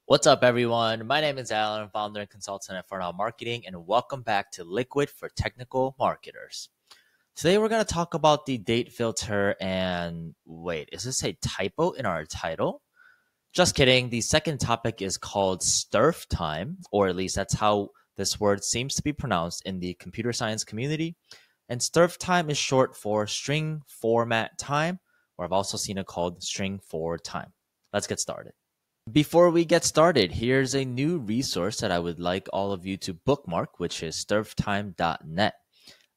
What's up, everyone? My name is Alan, founder and consultant at Farnell Marketing, and welcome back to Liquid for Technical Marketers. Today, we're going to talk about the date filter. And wait, is this a typo in our title? Just kidding. The second topic is called strftime, or at least that's how this word seems to be pronounced in the computer science community. And strftime is short for string format time, or I've also seen it called string for time. Let's get started. Before we get started, here's a new resource that I would like all of you to bookmark, which is strftime.net.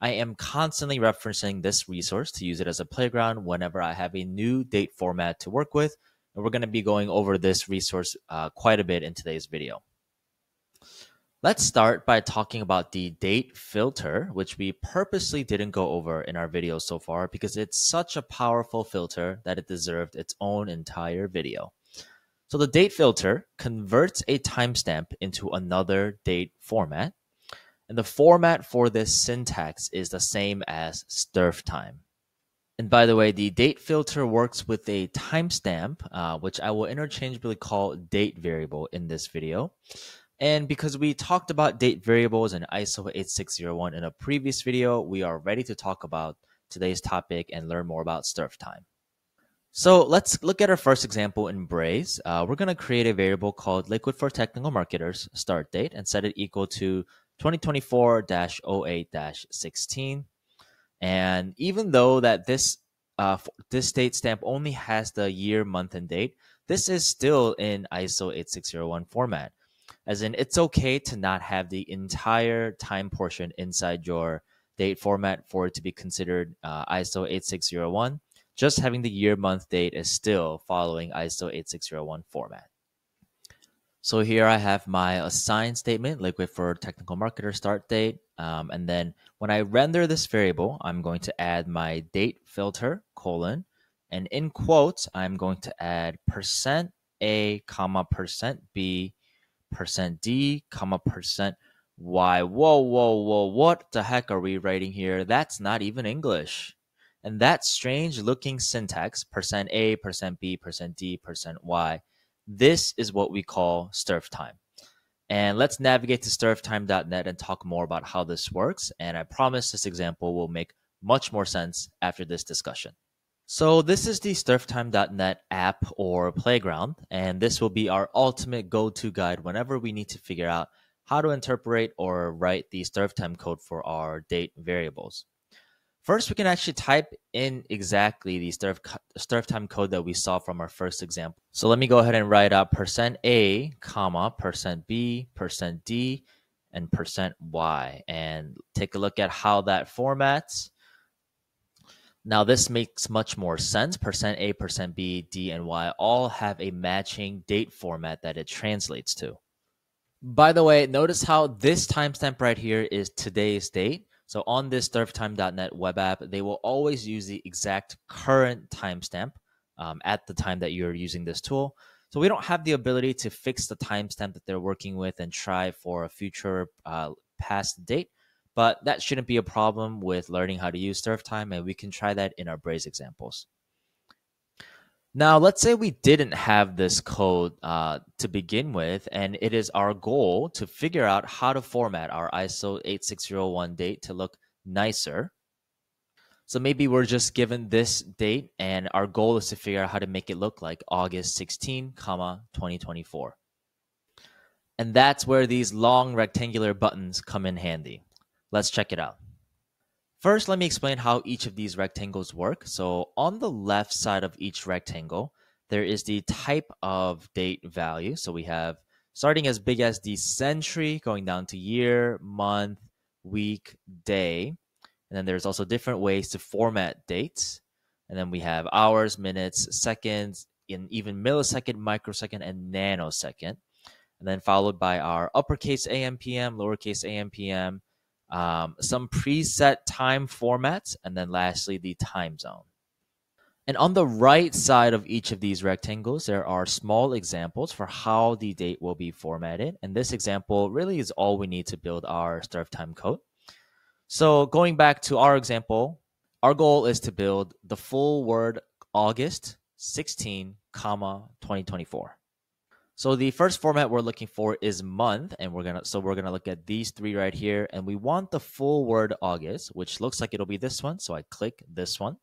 I am constantly referencing this resource to use it as a playground whenever I have a new date format to work with, and we're going to be going over this resource quite a bit in today's video. Let's start by talking about the date filter, which we purposely didn't go over in our video so far because it's such a powerful filter that it deserved its own entire video. So the date filter converts a timestamp into another date format. And the format for this syntax is the same as strftime. And by the way, the date filter works with a timestamp, which I will interchangeably call date variable in this video. And because we talked about date variables in ISO 8601 in a previous video, we are ready to talk about today's topic and learn more about strftime. So let's look at our first example in BRAZE. We're going to create a variable called liquid for technical marketers start date and set it equal to 2024-08-16. And even though that this date stamp only has the year, month, and date, this is still in ISO 8601 format. As in, it's okay to not have the entire time portion inside your date format for it to be considered ISO 8601. Just having the year, month, date is still following ISO 8601 format. So here I have my assign statement, liquid for technical marketer start date. And then when I render this variable, I'm going to add my date filter, colon, and in quotes, I'm going to add %A, %B, %D, %Y. Whoa, what the heck are we writing here? That's not even English. And that strange looking syntax, %A, %B, %D, %Y, this is what we call strftime. And let's navigate to strftime.net and talk more about how this works. And I promise this example will make much more sense after this discussion. So this is the strftime.net app or playground, and this will be our ultimate go-to guide whenever we need to figure out how to interpret or write the strftime code for our date variables. First, we can actually type in exactly the strftime code that we saw from our first example. So let me go ahead and write out %A, %B, %D, and %Y, and take a look at how that formats. Now this makes much more sense. %A, %B, D, and Y all have a matching date format that it translates to. By the way, notice how this timestamp right here is today's date. So on this strftime.net web app, they will always use the exact current timestamp at the time that you're using this tool. So we don't have the ability to fix the timestamp that they're working with and try for a future past date. But that shouldn't be a problem with learning how to use strftime, and we can try that in our BRAZE examples. Now, let's say we didn't have this code to begin with, and it is our goal to figure out how to format our ISO 8601 date to look nicer. So maybe we're just given this date, and our goal is to figure out how to make it look like August 16, 2024. And that's where these long rectangular buttons come in handy. Let's check it out. First, let me explain how each of these rectangles work. So on the left side of each rectangle, there is the type of date value. So we have starting as big as the century, going down to year, month, week, day. And then there's also different ways to format dates. And then we have hours, minutes, seconds, and even millisecond, microsecond, and nanosecond. And then followed by our uppercase AM, PM, lowercase AM, PM, some preset time formats, and then lastly, the time zone. And on the right side of each of these rectangles, there are small examples for how the date will be formatted. And this example really is all we need to build our strftime code. So going back to our example, our goal is to build the full word August 16, 2024. So the first format we're looking for is month, and we're gonna look at these three right here, and we want the full word August, which looks like it'll be this one. So I click this one,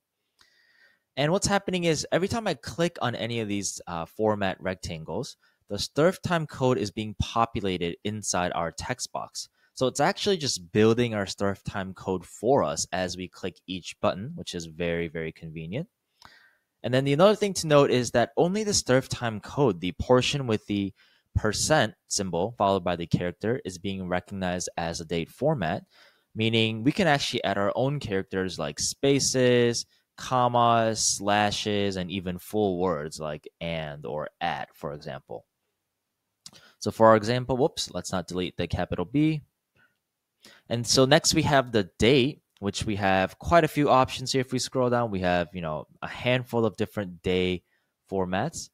and what's happening is every time I click on any of these format rectangles, the strftime code is being populated inside our text box. So it's actually just building our strftime code for us as we click each button, which is very, very convenient. And then the another thing to note is that only the strftime code, the portion with the percent symbol followed by the character, is being recognized as a date format, meaning we can actually add our own characters like spaces, commas, slashes, and even full words like and or at, for example. So for example, whoops, let's not delete the capital B. And so next we have the date, which we have quite a few options here. If we scroll down, we have, a handful of different day formats.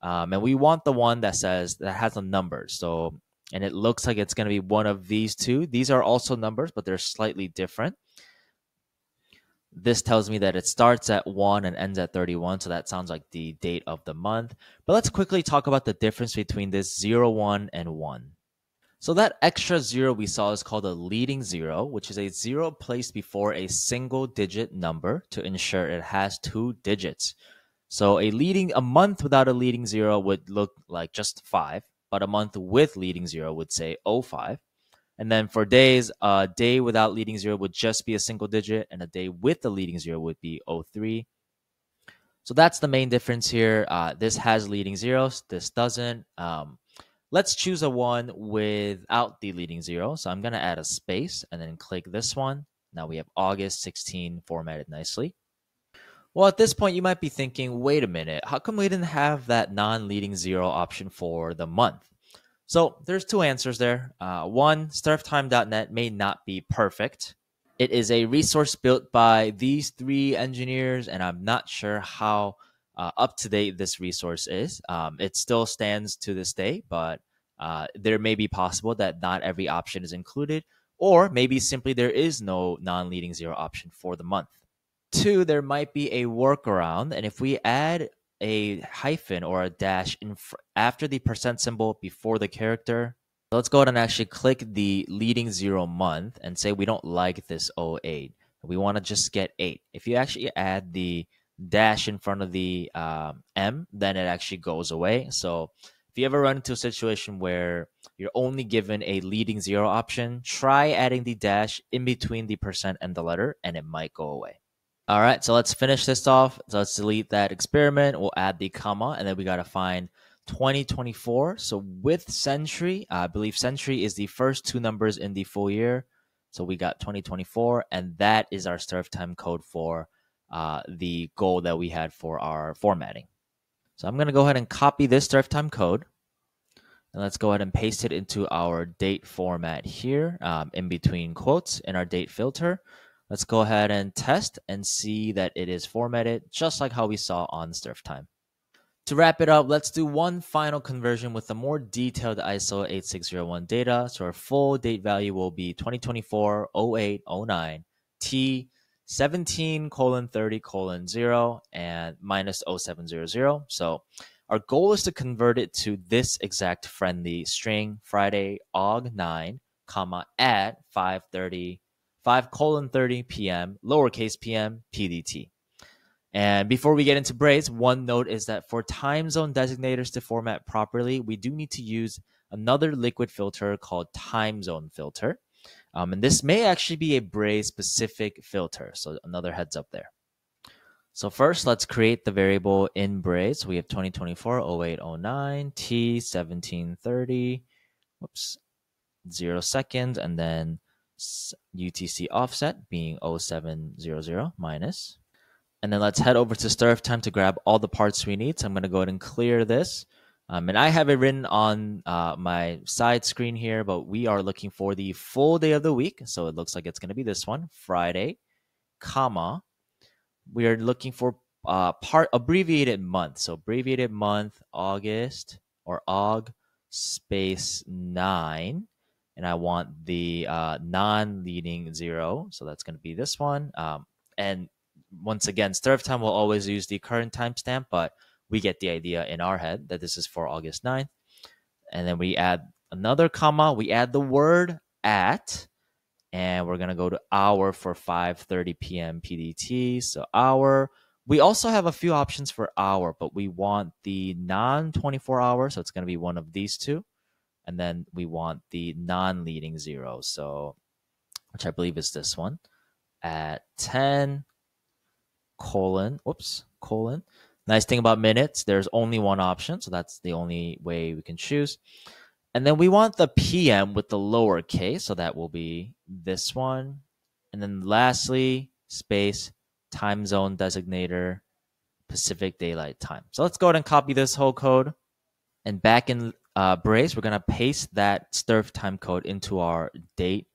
And we want the one that has a number. So, and it looks like it's going to be one of these two. These are also numbers, but they're slightly different. This tells me that it starts at 1 and ends at 31. So that sounds like the date of the month. But let's quickly talk about the difference between this 0, 1, and 1. So that extra zero we saw is called a leading zero, which is a zero placed before a single digit number to ensure it has two digits. So a month without a leading zero would look like just 5, but a month with leading zero would say 05. And then for days, a day without leading zero would just be a single digit, and a day with the leading zero would be 03. So that's the main difference here. This has leading zeros, this doesn't. Let's choose a one without the leading zero. So I'm going to add a space and then click this one. Now we have August 16 formatted nicely. Well, at this point, you might be thinking, wait a minute, how come we didn't have that non-leading zero option for the month? So there's two answers there. One, strftime.net may not be perfect. It is a resource built by these three engineers, and I'm not sure how up to date this resource is. It still stands to this day, but there may be possible that not every option is included, or maybe simply there is no non-leading zero option for the month. Two, there might be a workaround, and if we add a hyphen or a dash after the percent symbol before the character, let's go ahead and actually click the leading zero month and say we don't like this 08. We want to just get 8. If you actually add the dash in front of the M, then it actually goes away. So if you ever run into a situation where you're only given a leading zero option, try adding the dash in between the percent and the letter, and it might go away. All right, so let's finish this off. So let's delete that experiment. We'll add the comma, and then we got to find 2024. So with century, I believe century is the first two numbers in the full year. So we got 2024, and that is our strftime code for the goal that we had for our formatting. So I'm going to go ahead and copy this strftime code, and let's go ahead and paste it into our date format here in between quotes in our date filter. Let's go ahead and test and see that it is formatted just like how we saw on strftime. To wrap it up, let's do one final conversion with a more detailed ISO 8601 data. So our full date value will be 2024 08 09 T 17:30:0 and minus 0700. So our goal is to convert it to this exact friendly string Friday Aug 9, at 5:30 p.m. lowercase p.m. PDT. And before we get into BRAZE, one note is that for time zone designators to format properly, we do need to use another liquid filter called time zone filter. And this may actually be a BRAZE specific filter. So another heads up there. So first, let's create the variable in BRAZE. We have 2024 08 09 T 1730, 0 seconds, and then UTC offset being 0700 minus. And then let's head over to strftime to grab all the parts we need. So I'm going to go ahead and clear this. And I have it written on my side screen here, but we are looking for the full day of the week. So it looks like it's going to be this one, Friday, comma. We are looking for part abbreviated month. So abbreviated month, August or Aug space 9. And I want the non-leading zero. So that's going to be this one. And once again, strftime will always use the current timestamp, but we get the idea in our head that this is for August 9th. And then we add another comma. We add the word at, and we're going to go to hour for 5:30 p.m. PDT. So hour. We also have a few options for hour, but we want the non 24 hour. So it's going to be one of these two. And then we want the non leading zero. So, which I believe is this one at 10 colon. Nice thing about minutes, there's only one option. So that's the only way we can choose. And then we want the PM with the lowercase. So that will be this one. And then lastly, space, time zone designator, Pacific Daylight Time. So let's go ahead and copy this whole code. And back in Braze, we're going to paste that strftime code into our date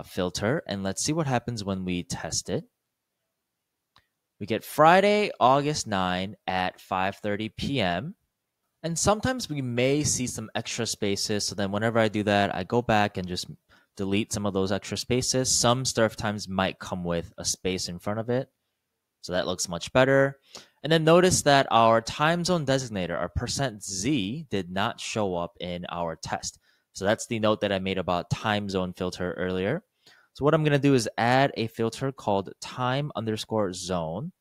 filter. And let's see what happens when we test it. We get Friday, August 9 at 5:30 p.m. And sometimes we may see some extra spaces. So then whenever I do that, I go back and just delete some of those extra spaces. Some strftimes might come with a space in front of it. So that looks much better. And then notice that our time zone designator, our %Z, did not show up in our test. So that's the note that I made about time zone filter earlier. So what I'm going to do is add a filter called time_zone.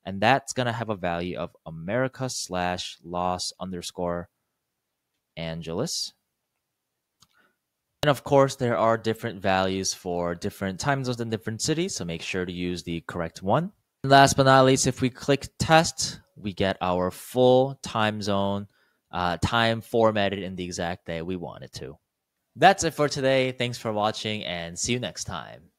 And that's going to have a value of America/Los_Angeles. And of course, there are different values for different time zones in different cities. So make sure to use the correct one. And last but not least, if we click test, we get our full time zone, time formatted in the exact day we want it to. That's it for today. Thanks for watching and see you next time.